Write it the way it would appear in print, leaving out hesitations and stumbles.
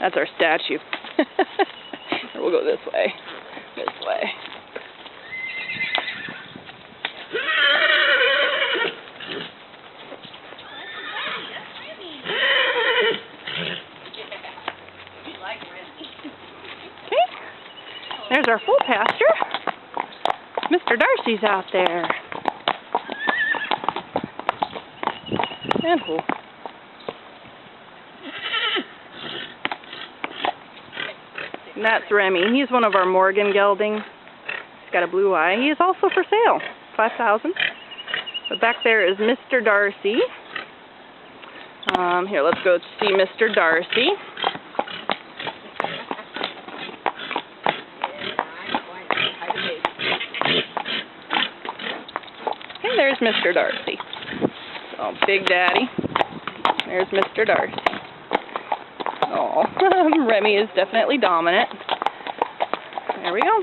That's our statue. We'll go this way. This way. Okay. There's our full pasture. Mr. Darcy's out there. And who? And that's Remy. He's one of our Morgan geldings. He's got a blue eye. He is also for sale. $5,000. But back there is Mr. Darcy. Here, let's go see Mr. Darcy. Okay, there's Mr. Darcy. So, Big Daddy. There's Mr. Darcy. Oh, Remy is definitely dominant. There we go.